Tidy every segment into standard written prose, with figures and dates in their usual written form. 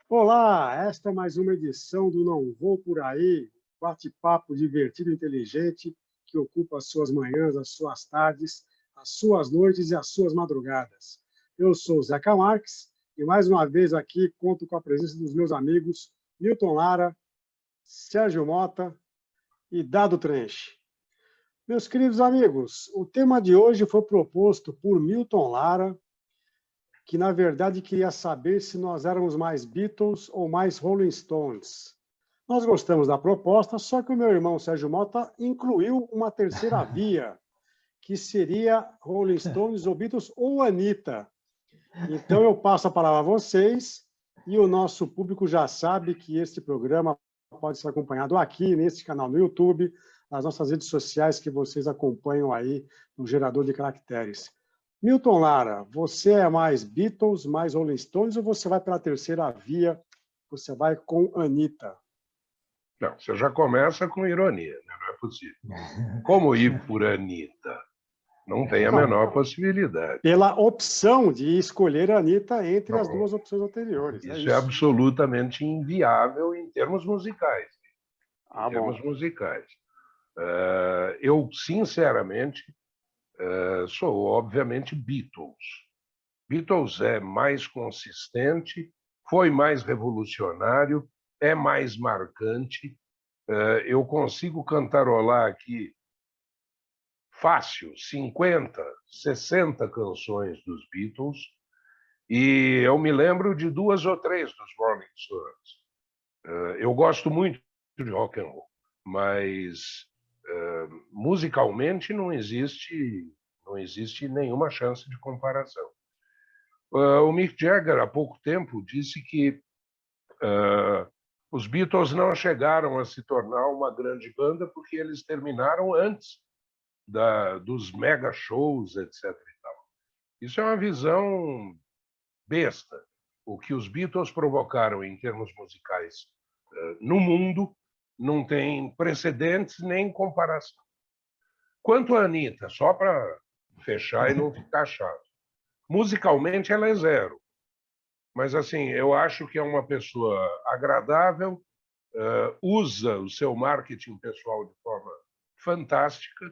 Olá, esta é mais uma edição do Não Vou Por Aí, bate-papo divertido e inteligente que ocupa as suas manhãs, as suas tardes, as suas noites e as suas madrugadas. Eu sou o Zeca Marques e mais uma vez aqui conto com a presença dos meus amigos Milton Lara, Sérgio Mota e Dado Trench. Meus queridos amigos, o tema de hoje foi proposto por Milton Lara, que na verdade queria saber se nós éramos mais Beatles ou mais Rolling Stones. Nós gostamos da proposta, só que o meu irmão Sérgio Mota incluiu uma terceira via, que seria Rolling Stones ou Beatles ou Anitta. Então eu passo a palavra a vocês e o nosso público já sabe que este programa pode ser acompanhado aqui, neste canal no YouTube, nas nossas redes sociais que vocês acompanham aí no gerador de caracteres. Milton Lara, você é mais Beatles, mais Rolling Stones ou você vai pela terceira via, você vai com Anitta? Não, você já começa com ironia, né? Não é possível. Como ir por Anitta? Não tem a menor possibilidade. Pela opção de escolher a Anitta entre as duas opções anteriores. Isso é absolutamente inviável em termos musicais. Eu, sinceramente, sou, obviamente, Beatles. Beatles é mais consistente, foi mais revolucionário, é mais marcante. Eu consigo cantarolar aqui fácil 50, 60 canções dos Beatles, e eu me lembro de 2 ou 3 dos Rolling Stones. Eu gosto muito de rock and roll, mas musicalmente não existe nenhuma chance de comparação. O Mick Jagger, há pouco tempo, disse que os Beatles não chegaram a se tornar uma grande banda porque eles terminaram antes dos mega shows, etc. E tal. Isso é uma visão besta. O que os Beatles provocaram em termos musicais no mundo não tem precedentes nem comparação. Quanto a Anitta, só para fechar e não ficar chato, musicalmente ela é zero. Mas assim, eu acho que é uma pessoa agradável, usa o seu marketing pessoal de forma fantástica,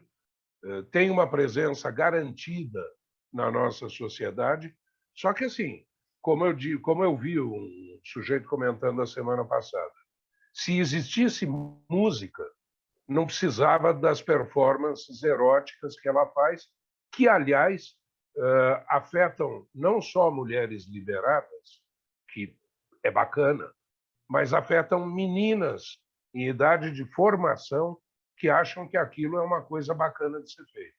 tem uma presença garantida na nossa sociedade. Só que assim, como eu vi um sujeito comentando a semana passada, se existisse música, não precisava das performances eróticas que ela faz, que, aliás, afetam não só mulheres liberadas, que é bacana, mas afetam meninas em idade de formação que acham que aquilo é uma coisa bacana de ser feita.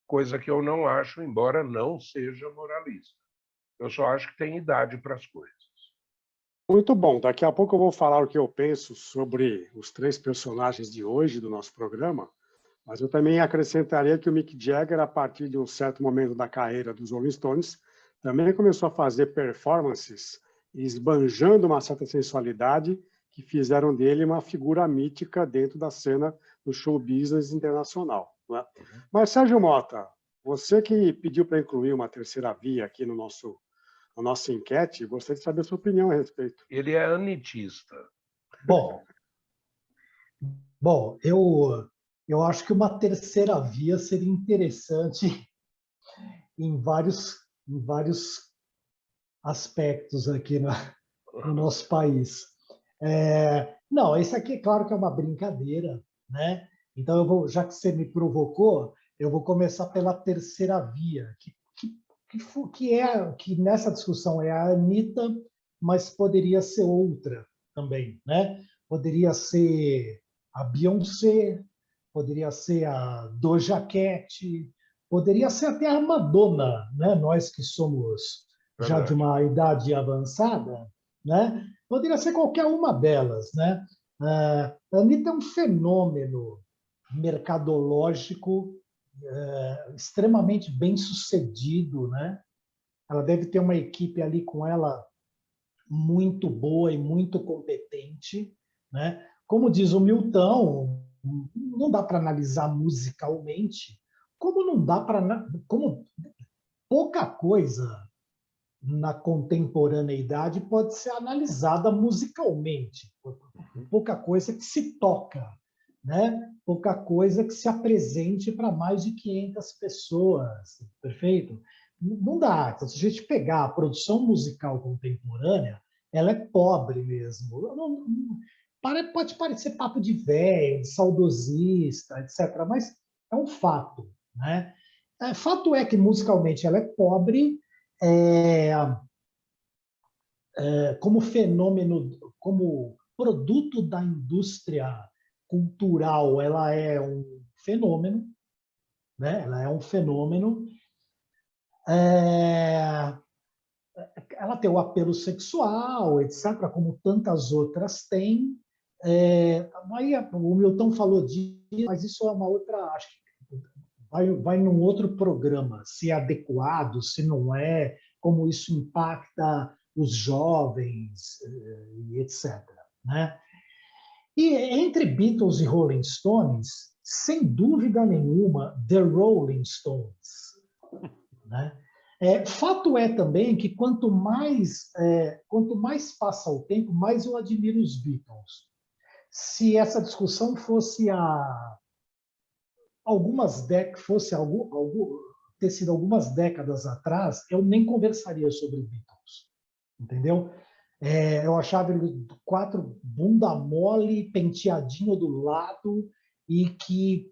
Coisa que eu não acho, embora não seja moralista. Eu só acho que tem idade para as coisas. Muito bom. Daqui a pouco eu vou falar o que eu penso sobre os 3 personagens de hoje do nosso programa, mas eu também acrescentaria que o Mick Jagger, a partir de um certo momento da carreira dos Rolling Stones, também começou a fazer performances esbanjando uma certa sensualidade que fizeram dele uma figura mítica dentro da cena do show business internacional. Né? Mas, Sérgio Mota, você que pediu para incluir uma terceira via aqui na nossa enquete, gostaria de saber a sua opinião a respeito. Ele é anitista. Bom, eu acho que uma terceira via seria interessante em vários aspectos aqui no nosso país. Não, esse aqui é claro que é uma brincadeira, né? Então já que você me provocou, eu vou começar pela terceira via, que nessa discussão é a Anitta, mas poderia ser outra também, né? Poderia ser a Beyoncé, poderia ser a Doja Cat, poderia ser até a Madonna, né? Nós que somos já de uma idade avançada, né? Poderia ser qualquer uma delas, né? A Anitta é um fenômeno mercadológico extremamente bem sucedido, né? Ela deve ter uma equipe ali com ela muito boa e muito competente, né? Como diz o Milton, não dá para analisar musicalmente, como não dá para, como pouca coisa na contemporaneidade pode ser analisada musicalmente. Pouca coisa que se toca, né? Pouca coisa que se apresente para mais de 500 pessoas, perfeito? Não dá. Então, se a gente pegar a produção musical contemporânea, ela é pobre mesmo. Pode parecer papo de velho, de saudosista, etc., mas é um fato, né? Fato é que musicalmente ela é pobre, como fenômeno, como produto da indústria cultural, ela é um fenômeno, né? Ela é um fenômeno. Ela tem o apelo sexual, etc., como tantas outras têm. Aí o Milton falou disso, mas isso é uma outra, acho que vai num outro programa, se é adequado, se não é, como isso impacta os jovens, etc., né? E entre Beatles e Rolling Stones, sem dúvida nenhuma, The Rolling Stones, né? Fato é também que quanto mais passa o tempo, mais eu admiro os Beatles. Se essa discussão fosse ter sido algumas décadas atrás, eu nem conversaria sobre Beatles, entendeu? Eu achava ele 4 bunda mole, penteadinho do lado e que,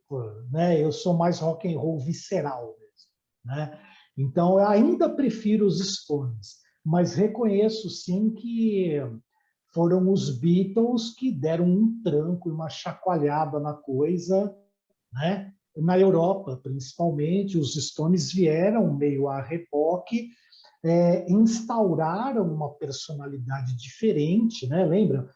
né, eu sou mais rock and roll visceral mesmo, né? Então, eu ainda prefiro os Stones, mas reconheço sim que foram os Beatles que deram um tranco e uma chacoalhada na coisa, né? Na Europa, principalmente, os Stones vieram meio a reboque, instauraram uma personalidade diferente, né? Lembra?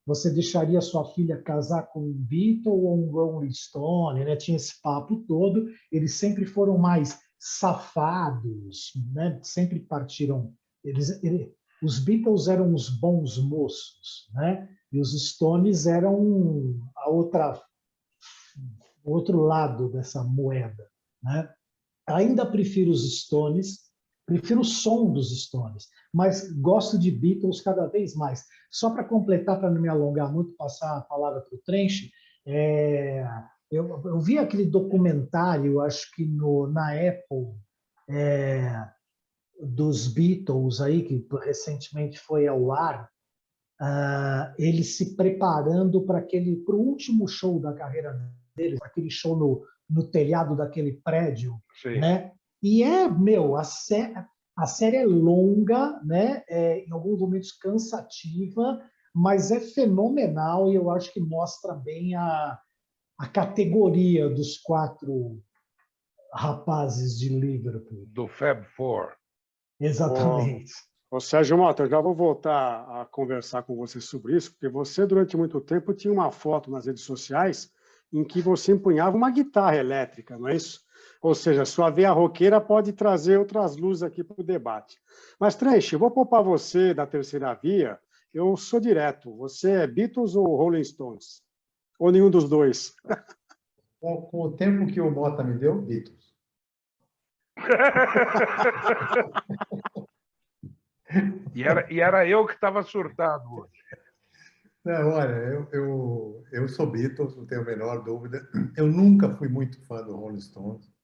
Você deixaria sua filha casar com um Beatle ou um Rolling Stone, né? Tinha esse papo todo. Eles sempre foram mais safados, né? Sempre partiram. Os Beatles eram os bons moços, né? E os Stones eram o outro lado dessa moeda, né? Ainda prefiro os Stones, prefiro o som dos Stones, mas gosto de Beatles cada vez mais. Só para completar, para não me alongar muito, passar a palavra para o Trench, eu vi aquele documentário, acho que na Apple, dos Beatles aí, que recentemente foi ao ar, eles se preparando para o último show da carreira deles, aquele show no telhado daquele prédio, Sim. né? E a série é longa, né? Em alguns momentos cansativa, mas é fenomenal e eu acho que mostra bem a categoria dos 4 rapazes de Liverpool. Do Fab Four. Exatamente. Sérgio Mota, eu já vou voltar a conversar com você sobre isso, porque você, durante muito tempo, tinha uma foto nas redes sociais em que você empunhava uma guitarra elétrica, não é isso? Ou seja, sua veia roqueira pode trazer outras luzes aqui para o debate. Mas, Trench, eu vou poupar você da terceira via. Eu sou direto. Você é Beatles ou Rolling Stones? Ou nenhum dos dois? Com o tempo que o Mota me deu, Beatles. E era eu que estava surtado hoje. Não, olha, eu sou Beatles, não tenho a menor dúvida. Eu nunca fui muito fã do Rolling Stones.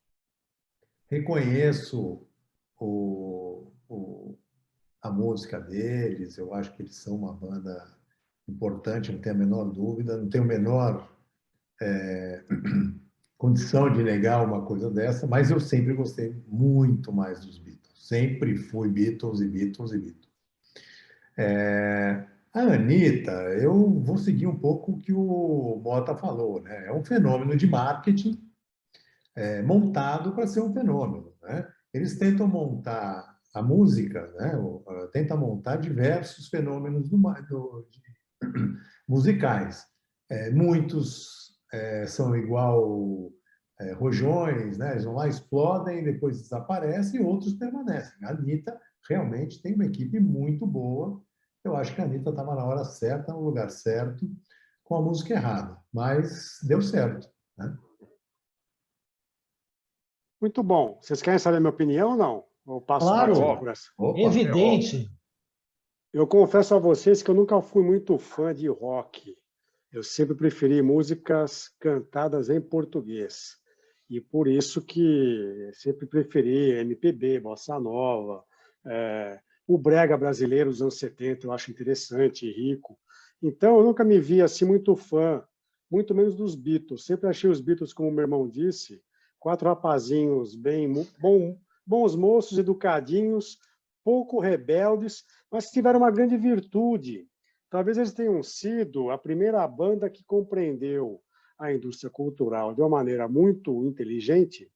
Reconheço a música deles, eu acho que eles são uma banda importante, não tenho a menor dúvida, não tenho a menor condição de negar uma coisa dessa, mas eu sempre gostei muito mais dos Beatles. Sempre fui Beatles e Beatles e Beatles. A Anitta, eu vou seguir um pouco o que o Mota falou, né? É um fenômeno de marketing montado para ser um fenômeno, né? Eles tentam montar a música, né? Tentam montar diversos fenômenos musicais. Muitos são igual rojões, né? Eles vão lá, explodem, depois desaparecem, e outros permanecem. A Anitta realmente tem uma equipe muito boa. Eu acho que a Anitta estava na hora certa, no lugar certo, com a música errada, mas deu certo, né? Muito bom. Vocês querem saber a minha opinião ou não? Ou passo Claro, batido por essa? Opa, evidente. Eu confesso a vocês que eu nunca fui muito fã de rock. Eu sempre preferi músicas cantadas em português. E por isso que sempre preferi MPB, bossa nova, o brega brasileiro dos anos 70, eu acho interessante e rico. Então, eu nunca me vi assim muito fã, muito menos dos Beatles. Sempre achei os Beatles, como meu irmão disse, quatro rapazinhos bons moços, educadinhos, pouco rebeldes, mas tiveram uma grande virtude. Talvez eles tenham sido a primeira banda que compreendeu a indústria cultural de uma maneira muito inteligente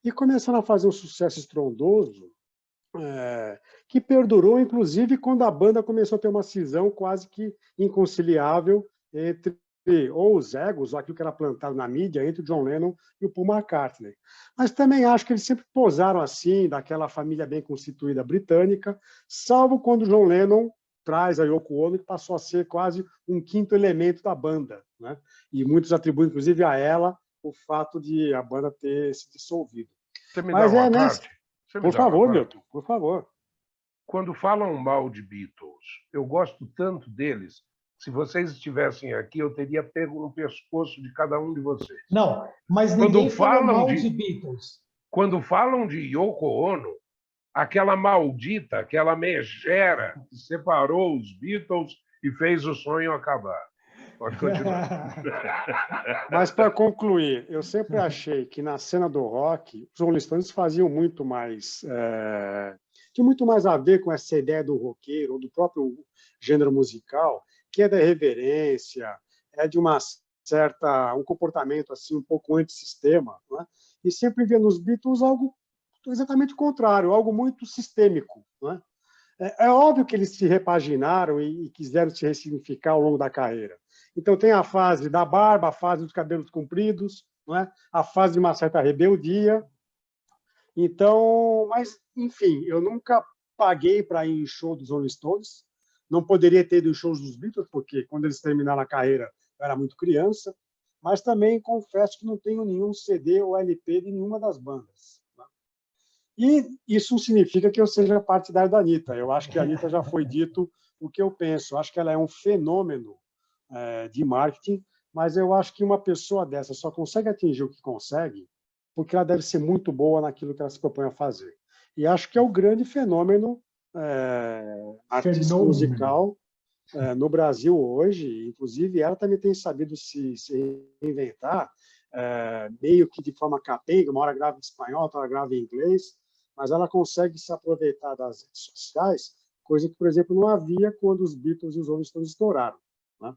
e começaram a fazer um sucesso estrondoso, que perdurou, inclusive, quando a banda começou a ter uma cisão quase que inconciliável entre ou os egos, ou aquilo que era plantado na mídia, entre o John Lennon e o Paul McCartney. Mas também acho que eles sempre posaram assim, daquela família bem constituída britânica, salvo quando o John Lennon traz a Yoko Ono, que passou a ser quase um quinto elemento da banda, né? E muitos atribuem, inclusive, a ela o fato de a banda ter se dissolvido. Você me dá Mas uma nessa... parte? Você me Por dá uma favor, parte? Milton, por favor. Quando falam mal de Beatles, eu gosto tanto deles. Se vocês estivessem aqui, eu teria pego no pescoço de cada um de vocês. Não, mas Quando ninguém falou falam mal de de, Beatles. quando falam de Yoko Ono, aquela maldita, aquela megera que separou os Beatles e fez o sonho acabar. Pode continuar. Mas, para concluir, eu sempre achei que na cena do rock, os Rolling Stones faziam muito mais... tinha muito mais a ver com essa ideia do roqueiro, ou do próprio gênero musical, que é da reverência, é de uma certa... um comportamento assim um pouco antissistema, né? E sempre via nos Beatles algo exatamente o contrário, algo muito sistêmico, né? É óbvio que eles se repaginaram e quiseram se ressignificar ao longo da carreira. Então, tem a fase da barba, a fase dos cabelos compridos, não é? A fase de uma certa rebeldia. Então, mas, enfim, eu nunca paguei para ir em show dos Rolling Stones. Não poderia ter ido em shows dos Beatles, porque quando eles terminaram a carreira, eu era muito criança. Mas também confesso que não tenho nenhum CD ou LP de nenhuma das bandas. E isso significa que eu seja partidário da Anitta. Eu acho que a Anitta já foi dito o que eu penso. Eu acho que ela é um fenômeno de marketing, mas eu acho que uma pessoa dessa só consegue atingir o que consegue porque ela deve ser muito boa naquilo que ela se propõe a fazer. E acho que é o grande fenômeno artístico musical no Brasil hoje. Inclusive, ela também tem sabido se reinventar, meio que de forma capenga, uma hora grava em espanhol, outra hora grava em inglês, mas ela consegue se aproveitar das redes sociais, coisa que, por exemplo, não havia quando os Beatles e os Rolling Stones estouraram, né?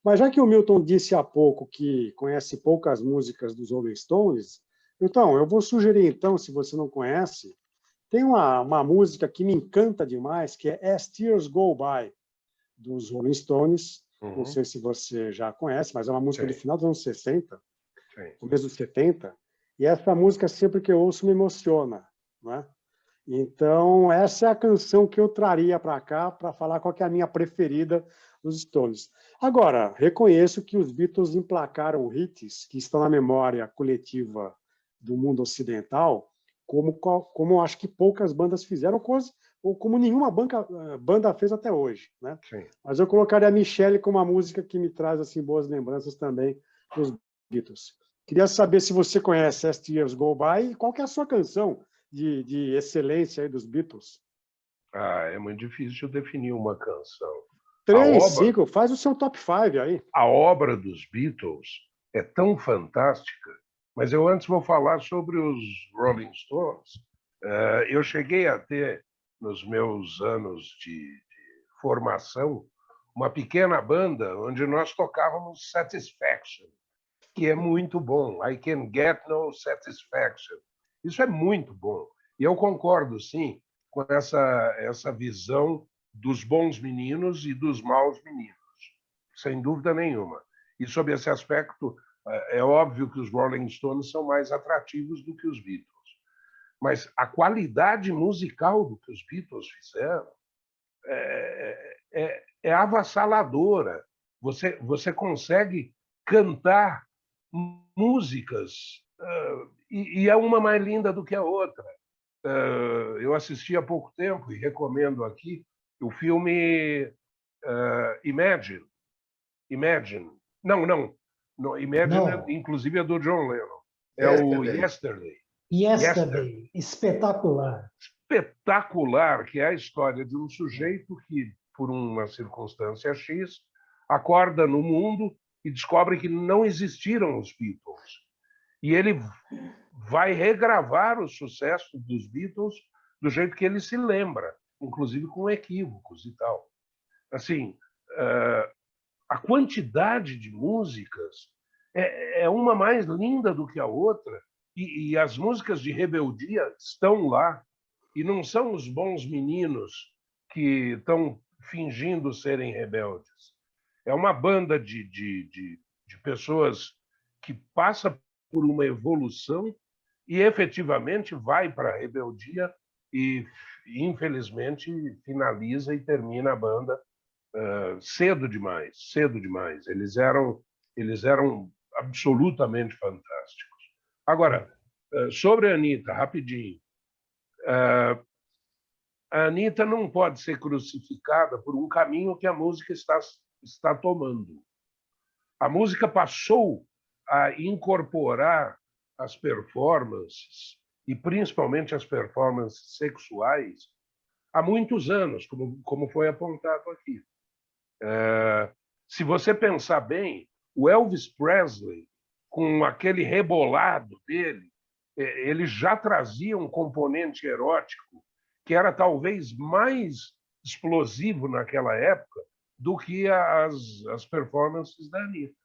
Mas já que o Milton disse há pouco que conhece poucas músicas dos Rolling Stones, então, eu vou sugerir, então, se você não conhece, tem uma música que me encanta demais, que é As Tears Go By, dos Rolling Stones. Não sei se você já conhece, mas é uma música do final dos anos 60, começo dos 70, e essa música, sempre que eu ouço, me emociona, não é? Então, essa é a canção que eu traria para cá para falar qual que é a minha preferida dos Stones. Agora, reconheço que os Beatles emplacaram hits que estão na memória coletiva do mundo ocidental, como acho que poucas bandas fizeram, ou como nenhuma banda fez até hoje, né? Sim. Mas eu colocaria a Michelle como uma música que me traz assim boas lembranças também dos Beatles. Queria saber se você conhece As Years Go By e qual que é a sua canção de excelência aí dos Beatles. É muito difícil definir uma canção. 3, 5, faz o seu top 5 aí. A obra dos Beatles é tão fantástica, mas eu antes vou falar sobre os Rolling Stones. Eu cheguei a ter, nos meus anos de formação, uma pequena banda onde nós tocávamos Satisfaction, que é muito bom. I Can Get No Satisfaction. Isso é muito bom. E eu concordo, sim, com essa visão dos bons meninos e dos maus meninos, sem dúvida nenhuma. E sob esse aspecto, é óbvio que os Rolling Stones são mais atrativos do que os Beatles. Mas a qualidade musical do que os Beatles fizeram é avassaladora. Você consegue cantar músicas e é uma mais linda do que a outra. eu assisti há pouco tempo e recomendo aqui o filme Imagine. Imagine. Não, Imagine, Não. inclusive, é do John Lennon. É o Yesterday. Yesterday. Yesterday, espetacular. Espetacular, que é a história de um sujeito que, por uma circunstância X, acorda no mundo e descobre que não existiram os Beatles. E ele vai regravar o sucesso dos Beatles do jeito que ele se lembra, inclusive com equívocos e tal. Assim, a quantidade de músicas é uma mais linda do que a outra, e as músicas de rebeldia estão lá, e não são os bons meninos que estão fingindo serem rebeldes. É uma banda de pessoas que passa por uma evolução e efetivamente vai para a rebeldia e, infelizmente, finaliza e termina a banda cedo demais, cedo demais. Eles eram absolutamente fantásticos. Agora, sobre a Anitta, rapidinho. A Anitta não pode ser crucificada por um caminho que a música está tomando. A música passou a incorporar as performances, e principalmente as performances sexuais, há muitos anos, como foi apontado aqui. Se você pensar bem, o Elvis Presley, com aquele rebolado dele, ele já trazia um componente erótico que era talvez mais explosivo naquela época do que as performances da Anitta.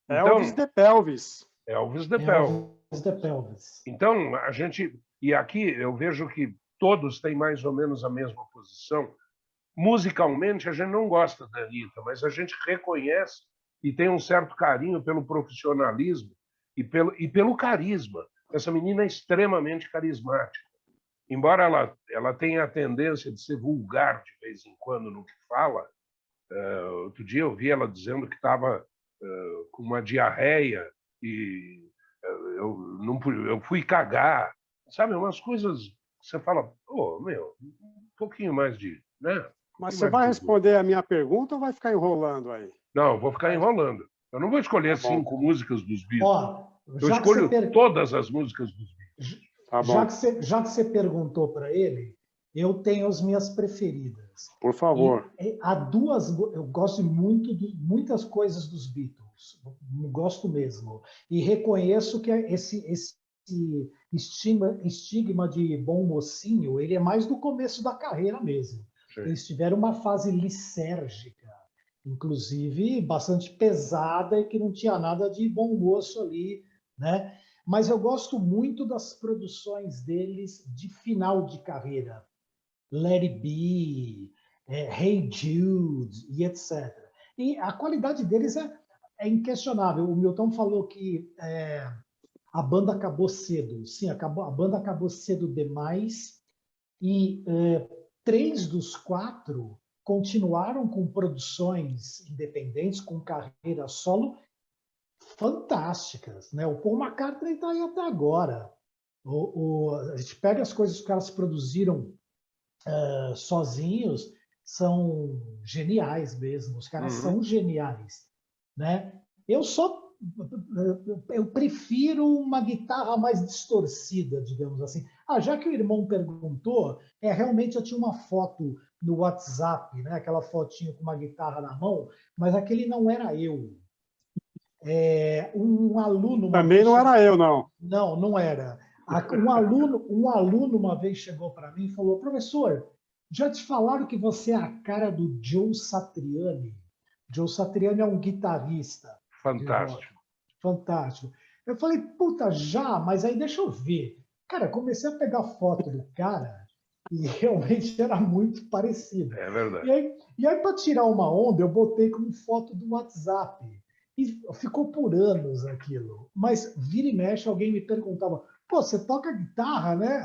Então, Elvis de Pelvis. Elvis de Pelvis. Elvis de Pelvis. Então, a gente... E aqui eu vejo que todos têm mais ou menos a mesma posição. Musicalmente, a gente não gosta da Anitta, mas a gente reconhece e tem um certo carinho pelo profissionalismo e pelo carisma. Essa menina é extremamente carismática. Embora ela tenha a tendência de ser vulgar de vez em quando no que fala, outro dia eu vi ela dizendo que estava com uma diarreia e eu fui cagar. Sabe, umas coisas que você fala, um pouquinho mais de... Né? Mas você vai responder a minha pergunta ou vai ficar enrolando aí? Não, eu vou ficar enrolando. Eu não vou escolher 5 músicas dos Beatles. Ó, eu escolho todas as músicas dos Beatles. Tá bom. Já que você perguntou para ele, eu tenho as minhas preferidas. Por favor. Há duas, eu gosto muito de muitas coisas dos Beatles, gosto mesmo. E reconheço que esse estigma de bom mocinho, ele é mais do começo da carreira mesmo. Sim. Eles tiveram uma fase lisérgica, inclusive bastante pesada e que não tinha nada de bom moço ali, né? Mas eu gosto muito das produções deles de final de carreira. Let It Be, Hey Jude e etc. E a qualidade deles é inquestionável. O Milton falou que a banda acabou cedo. Sim, a banda acabou cedo demais e 3 dos 4 continuaram com produções independentes, com carreira solo fantásticas, né? O Paul McCartney está aí até agora. A gente pega as coisas que os caras produziram sozinhos, são geniais mesmo. Os caras são geniais, né? Eu prefiro uma guitarra mais distorcida, digamos assim. Já que o irmão perguntou, realmente eu tinha uma foto no WhatsApp, né? Aquela fotinha com uma guitarra na mão, mas aquele não era eu. Um aluno... Também não era eu, não. Não, não era. Um aluno uma vez chegou para mim e falou: professor, já te falaram que você é a cara do Joe Satriani? Joe Satriani é um guitarrista. Fantástico. Fantástico. Eu falei, puta, já, mas aí deixa eu ver. Cara, comecei a pegar foto do cara e realmente era muito parecido. É verdade. E aí para tirar uma onda, eu botei como foto do WhatsApp. E ficou por anos aquilo. Mas vira e mexe, alguém me perguntava: pô, você toca guitarra, né?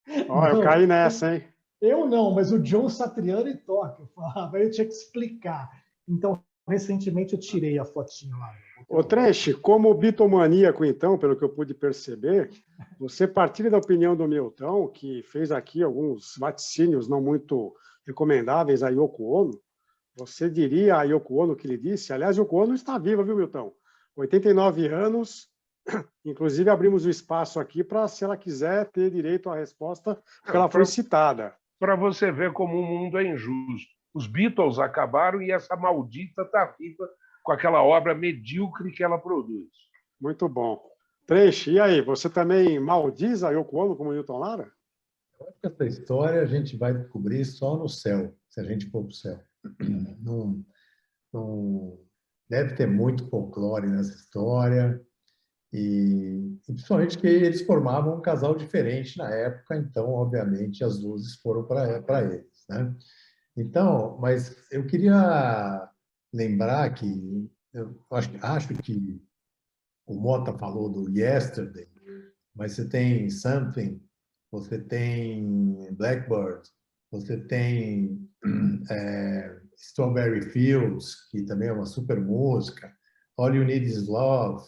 Eu caí nessa, hein? Eu não, mas o John Satriani toca. Eu tinha que explicar. Então, recentemente eu tirei a fotinho lá. Ô, Trench, como bitomaníaco, então, pelo que eu pude perceber, você partilha da opinião do Milton, que fez aqui alguns vaticínios não muito recomendáveis a Yoko Ono. Você diria a Yoko Ono que ele disse? Aliás, Yoko Ono está viva, viu, Milton? 89 anos, inclusive abrimos o espaço aqui para, se ela quiser, ter direito à resposta, porque ela foi citada. Para você ver como o mundo é injusto. Os Beatles acabaram e essa maldita está viva com aquela obra medíocre que ela produz. Muito bom. Trench, e aí, você também maldiz a Yoko Ono como Newton Lara? Eu acho que essa história a gente vai descobrir só no céu, se a gente for para o céu. Não deve ter muito folclore nessa história, e principalmente que eles formavam um casal diferente na época, então, obviamente, as luzes foram para eles, né? Então, mas eu queria lembrar que eu acho que o Mota falou do Yesterday, mas você tem Something, você tem Blackbird, você tem Strawberry Fields, que também é uma super música, All You Need Is Love,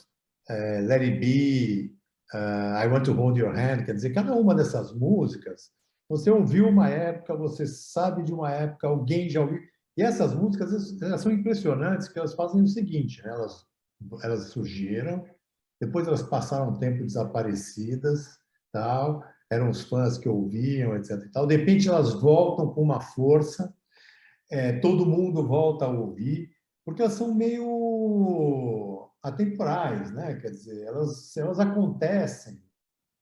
Let It Be, I Want to Hold Your Hand. Quer dizer, cada uma dessas músicas, você ouviu uma época, você sabe de uma época, alguém já ouviu. E essas músicas, elas são impressionantes, porque elas fazem o seguinte, né? Elas surgiram, depois elas passaram um tempo desaparecidas, tal, eram os fãs que ouviam, etc. E tal. De repente elas voltam com uma força, todo mundo volta a ouvir, porque elas são meio atemporais, né? Quer dizer, elas acontecem.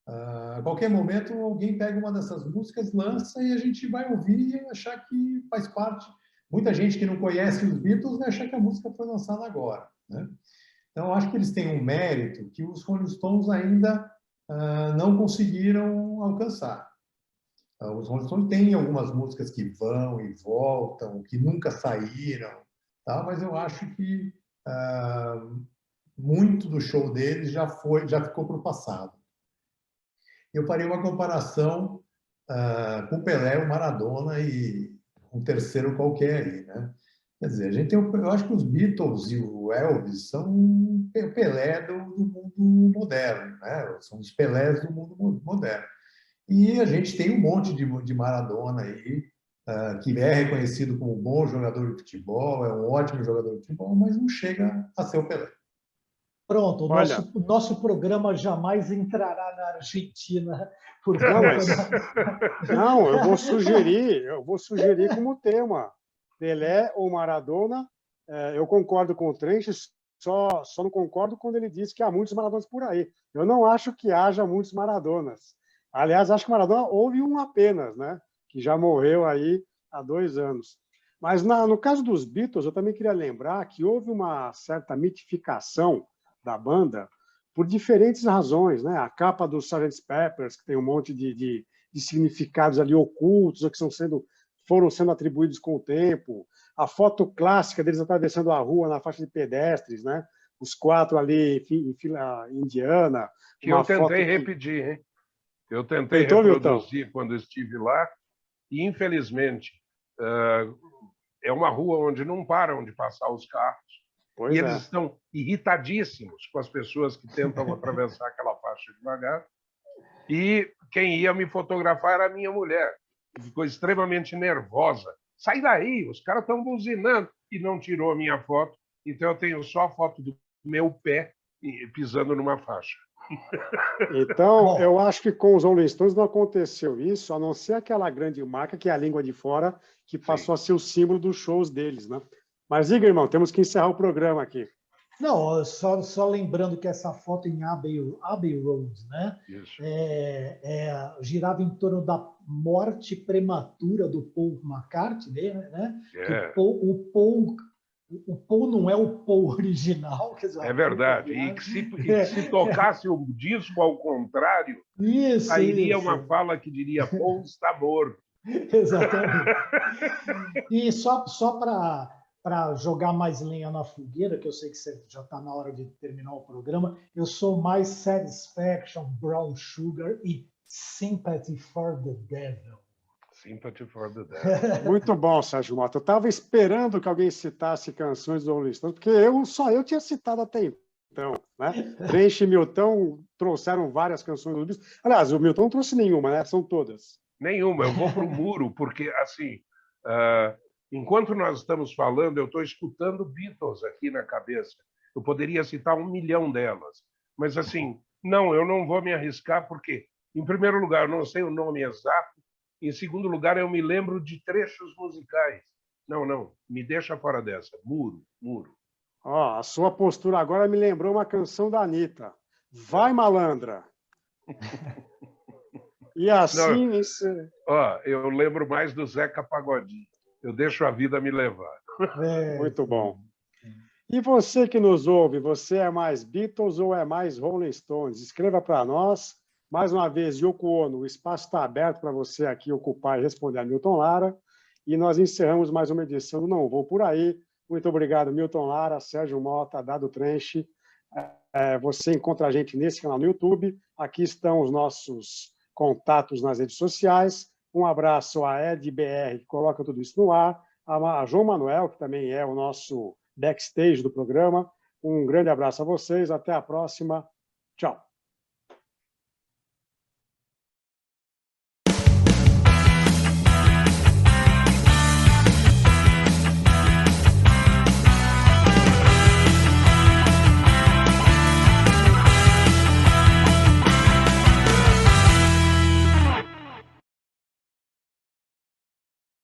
A qualquer momento alguém pega uma dessas músicas, lança e a gente vai ouvir e achar que faz parte. Muita gente que não conhece os Beatles vai achar que a música foi lançada agora, né? Então, acho que eles têm um mérito que os Rolling Stones ainda não conseguiram alcançar. Os Rolling Stones têm algumas músicas que vão e voltam, que nunca saíram, tá? Mas eu acho que muito do show deles já ficou para o passado. Eu farei uma comparação com o Pelé, o Maradona e um terceiro qualquer aí, né? Quer dizer, a gente tem, eu acho que os Beatles e o Elvis são o Pelé do mundo moderno, né? São os Pelés do mundo moderno. E a gente tem um monte de Maradona aí, que é reconhecido como um bom jogador de futebol, é um ótimo jogador de futebol, mas não chega a ser o Pelé. Pronto, o nosso programa jamais entrará na Argentina. Por não, eu vou sugerir como tema. Pelé ou Maradona. Eu concordo com o Trench, só não concordo quando ele diz que há muitos Maradonas por aí. Eu não acho que haja muitos Maradonas. Aliás, acho que Maradona houve um apenas, né? Que já morreu aí há 2 anos. Mas no caso dos Beatles, eu também queria lembrar que houve uma certa mitificação da banda por diferentes razões, né? A capa do Sgt. Pepper's, que tem um monte de significados ali ocultos, ou que foram sendo atribuídos com o tempo. A foto clássica deles atravessando a rua na faixa de pedestres, né? Os 4 ali em fila indiana. Que eu tentei repetir, hein? Eu tentei reproduzir quando estive lá e, infelizmente, é uma rua onde não param de passar os carros. E eles estão irritadíssimos com as pessoas que tentam atravessar aquela faixa devagar. E quem ia me fotografar era a minha mulher, que ficou extremamente nervosa. Sai daí, os caras estão buzinando. E não tirou a minha foto. Então eu tenho só a foto do meu pé pisando numa faixa. Então, eu acho que com os Rolling Stones não aconteceu isso, a não ser aquela grande marca, que é a Língua de Fora, que passou a ser o símbolo dos shows deles, né? Mas, diga, irmão, temos que encerrar o programa aqui. Não, só lembrando que essa foto em Abbey Road, né? Girava em torno da morte prematura do Paul McCartney, né? O Paul não é o Paul original. Quer dizer, é verdade. E que se tocasse o disco ao contrário, sairia uma fala que diria Paul está morto. Exatamente. E só para jogar mais lenha na fogueira, que eu sei que você já está na hora de terminar o programa, eu sou mais Satisfaction, Brown Sugar e Sympathy for the Devil. Sympathy for the Devil. Muito bom, Sérgio Mota. Eu estava esperando que alguém citasse canções do Rolling Stones, porque só eu tinha citado até então. Né? Trench e Milton trouxeram várias canções do Beatles. Aliás, o Milton não trouxe nenhuma, né? São todas. Nenhuma, eu vou para o muro, porque, assim, enquanto nós estamos falando, eu estou escutando Beatles aqui na cabeça. Eu poderia citar 1 milhão delas. Mas, assim, não, eu não vou me arriscar, porque, em primeiro lugar, eu não sei o nome exato. Em segundo lugar, eu me lembro de trechos musicais. Não, me deixa fora dessa. Muro. Ó, a sua postura agora me lembrou uma canção da Anitta. Vai, malandra! E assim... Eu lembro mais do Zeca Pagodinho. Eu deixo a vida me levar. Muito bom. E você que nos ouve, você é mais Beatles ou é mais Rolling Stones? Escreva para nós. Mais uma vez, Yoko Ono, o espaço está aberto para você aqui ocupar e responder a Milton Lara. E nós encerramos mais uma edição do Não Vou Por Aí. Muito obrigado, Milton Lara, Sérgio Mota, Dado Trench. Você encontra a gente nesse canal no YouTube. Aqui estão os nossos contatos nas redes sociais. Um abraço a EdBR, que coloca tudo isso no ar. A João Manuel, que também é o nosso backstage do programa. Um grande abraço a vocês. Até a próxima. Tchau.